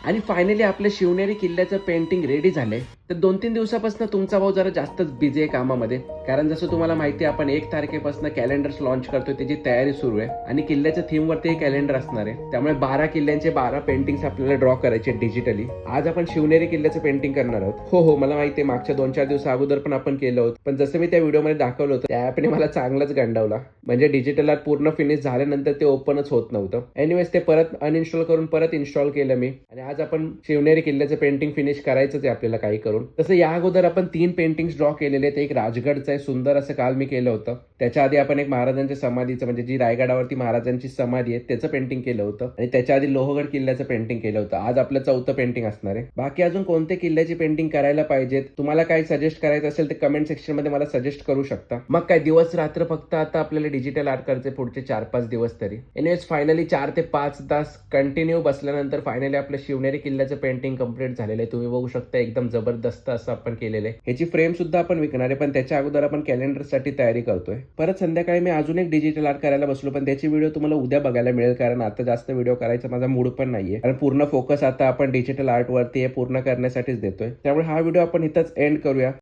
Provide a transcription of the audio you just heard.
आणि फायनली आपल्या शिवनेरी किल्ल्याचं पेंटिंग रेडी झालंय. तर 2-3 दिवसापासून तुमचा भाऊ जरा जास्तच बिझी आहे कामामध्ये. कारण जसं तुम्हाला माहिती आहे आपण 1 तारखेपासून कॅलेंडर्स लॉन्च करतोय, त्याची तयारी सुरू आहे आणि किल्ल्याच्या थीम वरती हे कॅलेंडर असणार आहे. त्यामुळे 12 किल्ल्यांचे 12 पेंटिंग्स आपल्याला ड्रॉ करायचे डिजिटली. आज आपण शिवनेरी किल्ल्याचं पेंटिंग करणार आहोत. हो मला माहिती आहे, मागच्या 2-4 दिवसा अगोदर पण आपण केलं होतं, पण जसं मी त्या व्हिडिओमध्ये दाखवलं होतं त्या ॲपने मला चांगलंच गंडावला. म्हणजे डिजिटल आर्ट पूर्ण फिनिश झाल्यानंतर ते ओपनच होत नव्हतं. एनिवेज ते परत अनइन्स्टॉल करून परत इन्स्टॉल केलं मी आणि आज आपण शिवनेरी किल्ल्याचं पेंटिंग फिनिश करायचंच आहे आपल्याला काही करून. तसं या अगोदर आपण 3 पेंटिंग्स ड्रॉ केलेले आहेत. एक राजगडचं आहे, सुंदर असं काल मी केलं होतं. त्याच्या आधी आपण एक महाराजांच्या समाधीचं, म्हणजे जी रायगडावरती महाराजांची समाधी आहे त्याचं पेंटिंग केलं होतं आणि त्याच्या आधी लोहगड किल्ल्याचं पेंटिंग केलं होतं. आज आपलं 4थं पेंटिंग असणार आहे. बाकी अजून कोणते किल्ल्याची पेंटिंग करायला पाहिजेत, तुम्हाला काय सजेस्ट करायचं असेल तर कमेंट सेक्शन मध्ये मला सजेस्ट करू शकता. मग काय दिवस रात्र फक्त आता आपल्याला डिजिटल आर्ट करायचे पुढचे 4-5 दिवस तरी. एनिवेज फायनली 4 ते 5 तास कंटिन्यू बसल्यानंतर फायनली आपलं शिवनेरी किल्ल्याचं पेंटिंग कंप्लीट झालेलं आहे. तुम्ही बघू शकता एकदम जबरदस्त असं आपण केलेलं आहे. ह्याची फ्रेम सुद्धा आपण विकणार आहे, पण त्याच्या अगोदर आपण कॅलेंडर साठी तयारी करतोय. परत संध्याकाळी मी अजून एक डिजिटल आर्ट करायला बसलो, पण त्याची व्हिडिओ तुम्हाला उद्या बघायला मिळेल, कारण आता जास्त व्हिडिओ करायचा माझा मूड पण नाहीये. कारण पूर्ण फोकस आता आपण डिजिटल आर्ट वरती पूर्ण करण्यासाठीच देतोय. त्यामुळे हा व्हिडिओ आपण इथंच एंड करूया.